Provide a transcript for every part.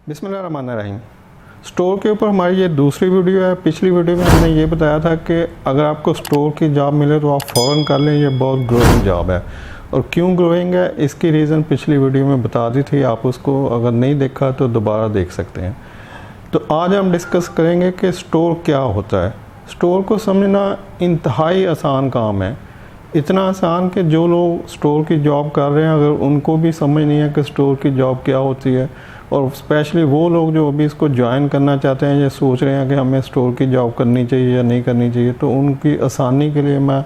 बिस्मिल्लाहिर्रहमानिर्रहीम। स्टोर के ऊपर हमारी ये दूसरी वीडियो है। पिछली वीडियो में हमने ये बताया था कि अगर आपको स्टोर की जॉब मिले तो आप फ़ौरन कर लें, ये बहुत ग्रोइंग जॉब है। और क्यों ग्रोइंग है इसकी रीज़न पिछली वीडियो में बता दी थी, आप उसको अगर नहीं देखा तो दोबारा देख सकते हैं। तो आज हम डिस्कस करेंगे कि स्टोर क्या होता है। स्टोर को समझना इंतहाई आसान काम है, इतना आसान कि जो लोग स्टोर की जॉब कर रहे हैं अगर उनको भी समझ नहीं है कि स्टोर की जॉब क्या होती है, और स्पेशली वो लोग जो अभी इसको ज्वाइन करना चाहते हैं या सोच रहे हैं कि हमें स्टोर की जॉब करनी चाहिए या नहीं करनी चाहिए, तो उनकी आसानी के लिए मैं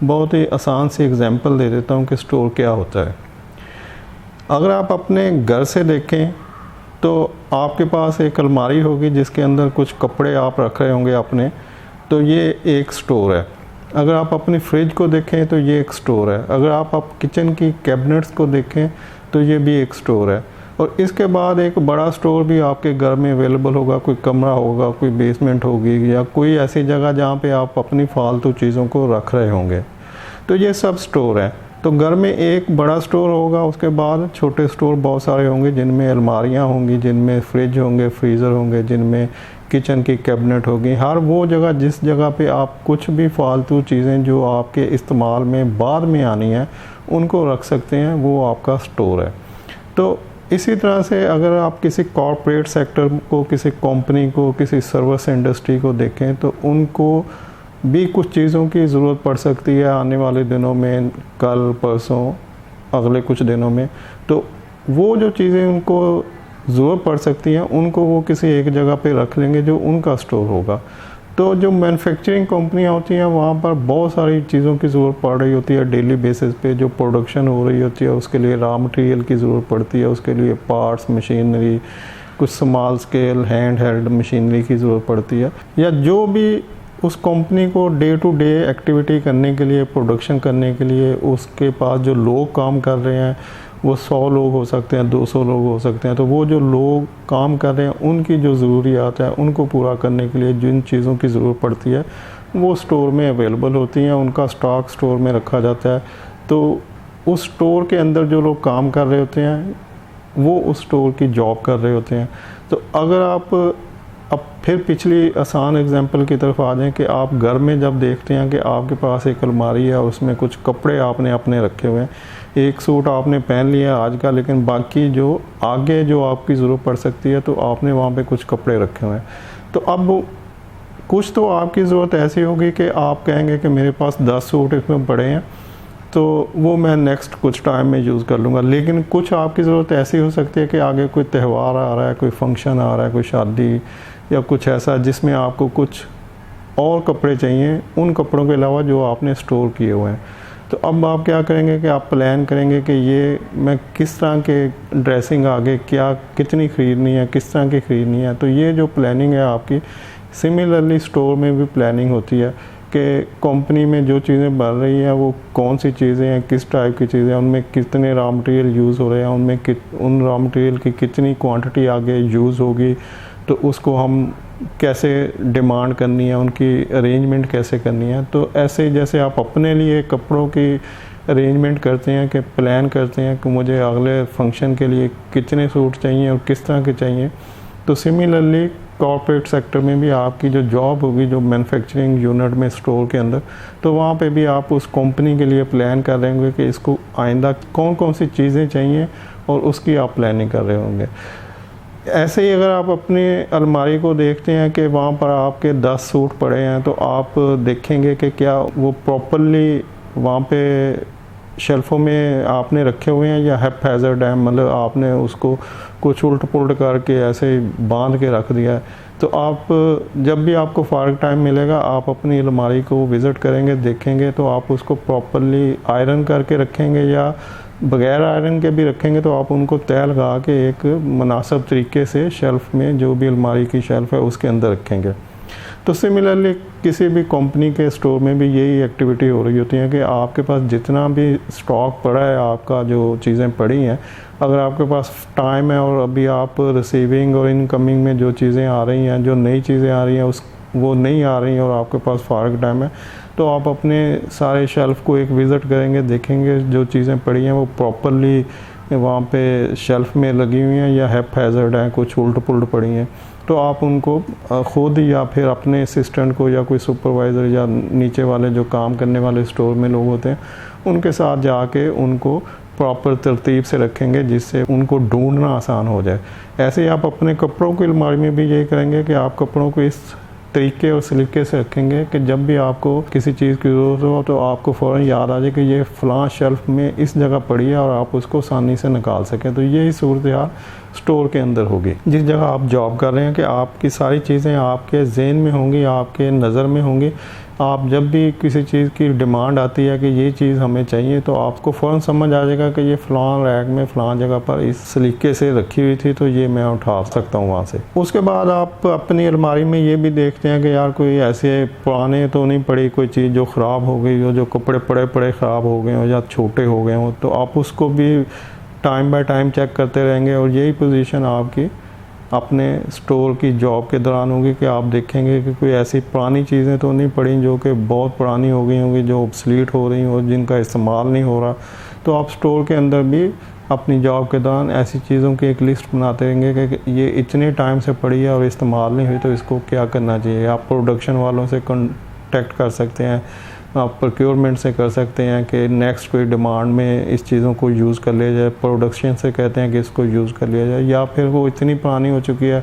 बहुत ही आसान सी एग्जांपल दे देता हूं कि स्टोर क्या होता है। अगर आप अपने घर से देखें तो आपके पास एक अलमारी होगी जिसके अंदर कुछ कपड़े आप रख रहे होंगे अपने, तो ये एक स्टोर है। अगर आप अपनी फ्रिज को देखें तो ये एक स्टोर है। अगर आप किचन की कैबिनेट्स को देखें तो ये भी एक स्टोर है। और इसके बाद एक बड़ा स्टोर भी आपके घर में अवेलेबल होगा, कोई कमरा होगा, कोई बेसमेंट होगी या कोई ऐसी जगह जहाँ पे आप अपनी फालतू चीज़ों को रख रहे होंगे, तो ये सब स्टोर हैं। तो घर में एक बड़ा स्टोर होगा, उसके बाद छोटे स्टोर बहुत सारे होंगे जिनमें अलमारियाँ होंगी, जिनमें फ्रिज होंगे, फ्रीज़र होंगे, जिनमें किचन की कैबिनेट होगी। हर वो जगह जिस जगह पे आप कुछ भी फालतू चीज़ें जो आपके इस्तेमाल में बाद में आनी है उनको रख सकते हैं, वो आपका स्टोर है। तो इसी तरह से अगर आप किसी कॉरपोरेट सेक्टर को, किसी कंपनी को, किसी सर्विस इंडस्ट्री को देखें तो उनको भी कुछ चीज़ों की ज़रूरत पड़ सकती है आने वाले दिनों में, कल परसों अगले कुछ दिनों में। तो वो जो चीज़ें उनको ज़रूरत पड़ सकती हैं उनको वो किसी एक जगह पे रख लेंगे जो उनका स्टोर होगा। तो जो मैन्युफैक्चरिंग कंपनियां होती हैं वहाँ पर बहुत सारी चीज़ों की ज़रूरत पड़ रही होती है डेली बेसिस पे। जो प्रोडक्शन हो रही होती है उसके लिए रॉ मटेरियल की ज़रूरत पड़ती है, उसके लिए पार्ट्स, मशीनरी, कुछ small scale hand held machinery की ज़रूरत पड़ती है, या जो भी उस कंपनी को डे टू डे एक्टिविटी करने के लिए, प्रोडक्शन करने के लिए उसके पास जो लोग काम कर रहे हैं वो 100 लोग हो सकते हैं, 200 लोग हो सकते हैं। तो वो जो लोग काम कर रहे हैं उनकी जो ज़रूरियात है उनको पूरा करने के लिए जिन चीज़ों की ज़रूरत पड़ती है वो स्टोर में अवेलेबल होती हैं, उनका स्टॉक स्टोर में रखा जाता है। तो उस स्टोर के अंदर जो लोग काम कर रहे होते हैं वो उस स्टोर की जॉब कर रहे होते हैं। तो अगर आप अब फिर पिछली आसान एग्जांपल की तरफ आ जाएं कि आप घर में जब देखते हैं कि आपके पास एक अलमारी है, उसमें कुछ कपड़े आपने अपने रखे हुए हैं, एक सूट आपने पहन लिया आज का, लेकिन बाकी जो आगे जो आपकी ज़रूरत पड़ सकती है तो आपने वहाँ पे कुछ कपड़े रखे हुए हैं। तो अब कुछ तो आपकी ज़रूरत ऐसी होगी कि आप कहेंगे कि मेरे पास 10 सूट इसमें पड़े हैं तो वो मैं नेक्स्ट कुछ टाइम में यूज़ कर लूँगा। लेकिन कुछ आपकी ज़रूरत ऐसी हो सकती है कि आगे कोई त्यौहार आ रहा है, कोई फंक्शन आ रहा है, कोई शादी या कुछ ऐसा जिसमें आपको कुछ और कपड़े चाहिए उन कपड़ों के अलावा जो आपने स्टोर किए हुए हैं। तो अब आप क्या करेंगे कि आप प्लान करेंगे कि ये मैं किस तरह के ड्रेसिंग आगे क्या कितनी ख़रीदनी है, किस तरह की ख़रीदनी है। तो ये जो प्लानिंग है आपकी, सिमिलरली स्टोर में भी प्लानिंग होती है कि कंपनी में जो चीज़ें बन रही हैं वो कौन सी चीज़ें हैं, किस टाइप की चीज़ें हैं, उनमें कितने रॉ मटेरियल यूज़ हो रहे हैं, उनमें उन रॉ मटेरियल की कितनी क्वांटिटी आगे यूज़ होगी, तो उसको हम कैसे डिमांड करनी है, उनकी अरेंजमेंट कैसे करनी है। तो ऐसे जैसे आप अपने लिए कपड़ों की अरेंजमेंट करते हैं कि प्लान करते हैं कि मुझे अगले फंक्शन के लिए कितने सूट चाहिए और किस तरह के चाहिए, तो सिमिलरली कॉर्पोरेट सेक्टर में भी आपकी जो जॉब होगी, जो मैन्युफैक्चरिंग यूनिट में स्टोर के अंदर, तो वहाँ पे भी आप उस कंपनी के लिए प्लान कर रहे होंगे कि इसको आइंदा कौन कौन सी चीज़ें चाहिए और उसकी आप प्लानिंग कर रहे होंगे। ऐसे ही अगर आप अपनी अलमारी को देखते हैं कि वहाँ पर आपके 10 सूट पड़े हैं, तो आप देखेंगे कि क्या वो प्रॉपरली वहाँ पे शेल्फ़ों में आपने रखे हुए हैं या हैप्पैज़र्ड है, मतलब आपने उसको कुछ उल्ट पुल्ट करके ऐसे बांध के रख दिया है। तो आप जब भी आपको फ़ारग टाइम मिलेगा आप अपनी अलमारी को विज़िट करेंगे, देखेंगे, तो आप उसको प्रॉपरली आयरन करके रखेंगे या बग़ैर आयरन के भी रखेंगे, तो आप उनको तय लगा के एक मुनासिब तरीके से शेल्फ़ में, जो भी अलमारी की शेल्फ़ है उसके अंदर रखेंगे। तो सिमिलरली किसी भी कंपनी के स्टोर में भी यही एक्टिविटी हो रही होती है कि आपके पास जितना भी स्टॉक पड़ा है, आपका जो चीज़ें पड़ी हैं, अगर आपके पास टाइम है और अभी आप रिसीविंग और इनकमिंग में जो चीज़ें आ रही हैं, जो नई चीज़ें आ रही हैं वो नहीं आ रही हैं और आपके पास फ़ारग टाइम है, तो आप अपने सारे शेल्फ़ को एक विज़िट करेंगे, देखेंगे जो चीज़ें पड़ी हैं वो प्रॉपरली वहाँ पे शेल्फ में लगी हुई हैं या हैप्पैज़ार्ड हैं, कुछ उल्ट पुल्ट पड़ी हैं, तो आप उनको खुद या फिर अपने असिस्टेंट को या कोई सुपरवाइज़र या नीचे वाले जो काम करने वाले स्टोर में लोग होते हैं उनके साथ जाके उनको प्रॉपर तरतीब से रखेंगे जिससे उनको ढूंढना आसान हो जाए। ऐसे ही आप अपने कपड़ों की अलमारी में भी यही करेंगे कि आप कपड़ों को इस तरीके और सलीके से रखेंगे कि जब भी आपको किसी चीज़ की ज़रूरत हो तो आपको फ़ौरन याद आ जाए कि ये फ़लाँ शेल्फ़ में इस जगह पड़ी है और आप उसको आसानी से निकाल सकें। तो यही सूरत हाल स्टोर के अंदर होगी। जिस जगह आप जॉब कर रहे हैं कि आपकी सारी चीज़ें आपके ज़हन में होंगी, आपके नज़र में होंगी। आप जब भी किसी चीज़ की डिमांड आती है कि ये चीज़ हमें चाहिए तो आपको फ़ौरन समझ आ जाएगा कि ये फ़लाँ रैक में फ़लाँ जगह पर इस सलीके से रखी हुई थी तो ये मैं उठा सकता हूँ वहाँ से। उसके बाद आप अपनी अलमारी में ये भी देखते हैं कि यार कोई ऐसे पुराने तो नहीं पड़ी कोई चीज़ जो ख़राब हो गई हो, जो कपड़े पड़े पड़े ख़राब हो गए हो या छोटे हो गए हो, तो आप उसको भी टाइम बाय टाइम चेक करते रहेंगे। और यही पोजीशन आपकी अपने स्टोर की जॉब के दौरान होगी कि आप देखेंगे कि कोई ऐसी पुरानी चीज़ें तो नहीं पड़ी जो कि बहुत पुरानी हो गई होंगी, जो ऑब्सलीट हो रही हो, जिनका इस्तेमाल नहीं हो रहा। तो आप स्टोर के अंदर भी अपनी जॉब के दौरान ऐसी चीज़ों की एक लिस्ट बनाते रहेंगे कि ये इतने टाइम से पड़ी है और इस्तेमाल नहीं हुई तो इसको क्या करना चाहिए। आप प्रोडक्शन वालों से कॉन्टेक्ट कर सकते हैं, आप प्रोक्योरमेंट से कर सकते हैं कि नेक्स्ट कोई डिमांड में इस चीज़ों को यूज़ कर लिया जाए, प्रोडक्शन से कहते हैं कि इसको यूज़ कर लिया जाए, या फिर वो इतनी पुरानी हो चुकी है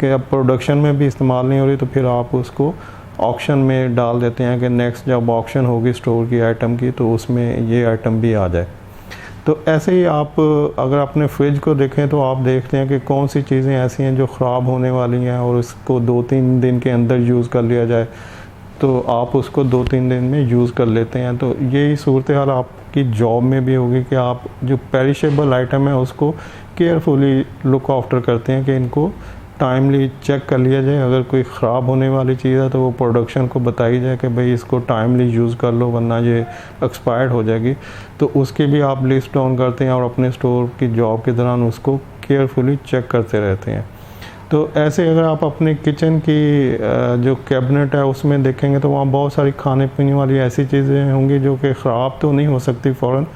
कि अब प्रोडक्शन में भी इस्तेमाल नहीं हो रही तो फिर आप उसको ऑक्शन में डाल देते हैं कि नेक्स्ट जब ऑक्शन होगी स्टोर की आइटम की तो उसमें ये आइटम भी आ जाए। तो ऐसे ही आप अगर अपने फ्रिज को देखें तो आप देखते हैं कि कौन सी चीज़ें ऐसी हैं जो ख़राब होने वाली हैं और उसको 2-3 दिन के अंदर यूज़ कर लिया जाए तो आप उसको 2-3 दिन में यूज़ कर लेते हैं। तो यही सूरत हाल आपकी जॉब में भी होगी कि आप जो पेरिशेबल आइटम है उसको केयरफुली लुक आफ्टर करते हैं कि इनको टाइमली चेक कर लिया जाए। अगर कोई ख़राब होने वाली चीज़ है तो वो प्रोडक्शन को बताई जाए कि भाई इसको टाइमली यूज़ कर लो वरना ये एक्सपायर्ड हो जाएगी। तो उसकी भी आप लिस्ट डाउन करते हैं और अपने स्टोर की जॉब के दौरान उसको केयरफुली चेक करते रहते हैं। तो ऐसे अगर आप अपने किचन की जो कैबिनेट है उसमें देखेंगे तो वहाँ बहुत सारी खाने पीने वाली ऐसी चीज़ें होंगी जो कि ख़राब तो नहीं हो सकती फ़ौरन,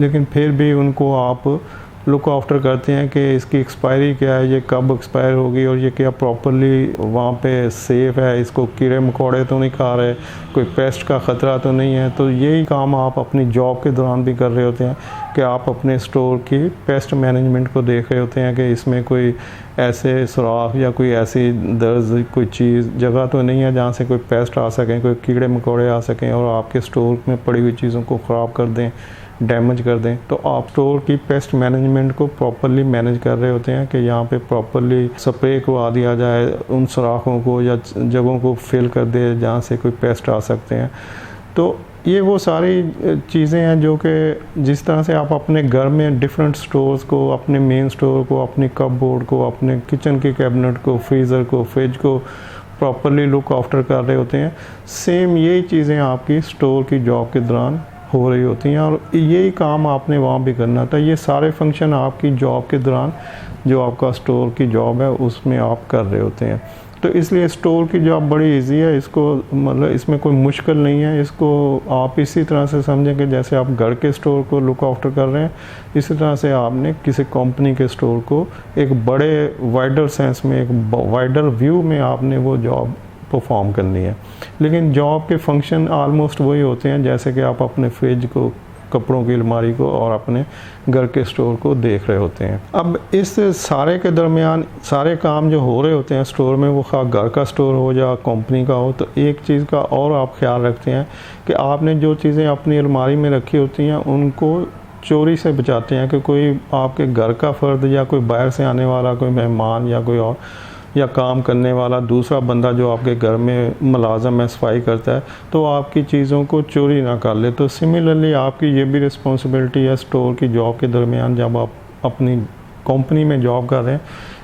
लेकिन फिर भी उनको आप लुक आफ्टर करते हैं कि इसकी एक्सपायरी क्या है, ये कब एक्सपायर होगी और ये क्या प्रॉपरली वहाँ पे सेफ़ है, इसको कीड़े मकोड़े तो नहीं खा रहे, कोई पेस्ट का ख़तरा तो नहीं है। तो यही काम आप अपनी जॉब के दौरान भी कर रहे होते हैं कि आप अपने स्टोर की पेस्ट मैनेजमेंट को देख रहे होते हैं कि इसमें कोई ऐसे सुराख या कोई ऐसी दर्ज कोई चीज़ जगह तो नहीं है जहाँ से कोई पेस्ट आ सकें, कोई कीड़े मकोड़े आ सकें और आपके स्टोर में पड़ी हुई चीज़ों को ख़राब कर दें, डैमेज कर दें। तो आप स्टोर की पेस्ट मैनेजमेंट को प्रॉपरली मैनेज कर रहे होते हैं कि यहाँ पे प्रॉपरली स्प्रे करवा दिया जाए, उन सुराखों को या जगहों को फिल कर दे जहाँ से कोई पेस्ट आ सकते हैं। तो ये वो सारी चीज़ें हैं जो कि जिस तरह से आप अपने घर में डिफरेंट स्टोर्स को, अपने मेन स्टोर को, अपनी कपबोर्ड को, अपने किचन के कैबिनेट को, फ्रीज़र को, फ्रिज को प्रॉपरली लुक आफ्टर कर रहे होते हैं, सेम यही चीज़ें आपकी स्टोर की जॉब के दौरान हो रही होती हैं और यही काम आपने वहाँ भी करना था। ये सारे फंक्शन आपकी जॉब के दौरान जो आपका स्टोर की जॉब है उसमें आप कर रहे होते हैं। तो इसलिए स्टोर की जॉब बड़ी इजी है, इसको मतलब इसमें कोई मुश्किल नहीं है। इसको आप इसी तरह से समझें कि जैसे आप घर के स्टोर को लुक आफ्टर कर रहे हैं, इसी तरह से आपने किसी कंपनी के स्टोर को एक बड़े वाइडर सेंस में, एक वाइडर व्यू में आपने वो जॉब परफॉर्म करनी है। लेकिन जॉब के फंक्शन आलमोस्ट वही होते हैं जैसे कि आप अपने फ्रिज को, कपड़ों की अलमारी को और अपने घर के स्टोर को देख रहे होते हैं। अब इस सारे के दरमियान सारे काम जो हो रहे होते हैं स्टोर में, वो खा घर का स्टोर हो या कंपनी का हो, तो एक चीज़ का और आप ख्याल रखते हैं कि आपने जो चीज़ें अपनी अलमारी में रखी होती हैं उनको चोरी से बचाते हैं कि कोई आपके घर का फ़र्द या कोई बाहर से आने वाला कोई मेहमान या कोई और या काम करने वाला दूसरा बंदा जो आपके घर में मुलाज़म है, सफाई करता है, तो आपकी चीज़ों को चोरी ना कर ले। तो सिमिलरली आपकी ये भी रिस्पॉन्सिबिलिटी है स्टोर की जॉब के दरमियान, जब आप अपनी कंपनी में जॉब कर रहे हैं,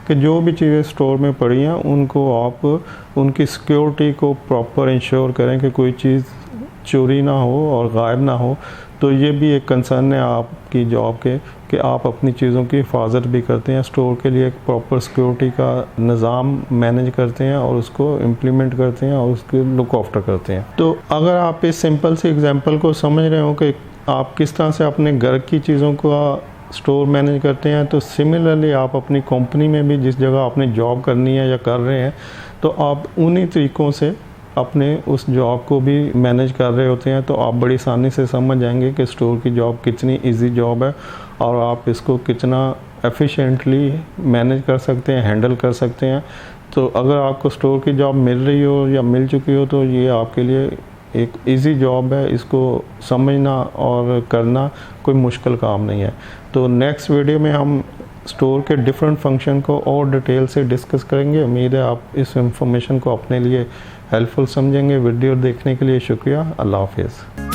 कि जो भी चीज़ें स्टोर में पड़ी हैं उनको आप उनकी सिक्योरिटी को प्रॉपर इंश्योर करें कि कोई चीज़ चोरी ना हो और गायब ना हो। तो ये भी एक कंसर्न है आपकी जॉब के कि आप अपनी चीज़ों की हिफाजत भी करते हैं, स्टोर के लिए एक प्रॉपर सिक्योरिटी का निज़ाम मैनेज करते हैं और उसको इम्प्लीमेंट करते हैं और उसके लुक आफ्टर करते हैं। तो अगर आप इस सिंपल सी एग्जांपल को समझ रहे हो कि आप किस तरह से अपने घर की चीज़ों का स्टोर मैनेज करते हैं, तो सिमिलरली आप अपनी कंपनी में भी जिस जगह आपने जॉब करनी है या कर रहे हैं, तो आप उन्हीं तरीक़ों से अपने उस जॉब को भी मैनेज कर रहे होते हैं। तो आप बड़ी आसानी से समझ जाएंगे कि स्टोर की जॉब कितनी इजी जॉब है और आप इसको कितना एफिशिएंटली मैनेज कर सकते हैं, हैंडल कर सकते हैं। तो अगर आपको स्टोर की जॉब मिल रही हो या मिल चुकी हो तो ये आपके लिए एक इजी जॉब है, इसको समझना और करना कोई मुश्किल काम नहीं है। तो नेक्स्ट वीडियो में हम स्टोर के डिफरेंट फंक्शन को और डिटेल से डिस्कस करेंगे। उम्मीद है आप इस इंफॉर्मेशन को अपने लिए हेल्पफुल समझेंगे। वीडियो देखने के लिए शुक्रिया। अल्लाह हाफिज़।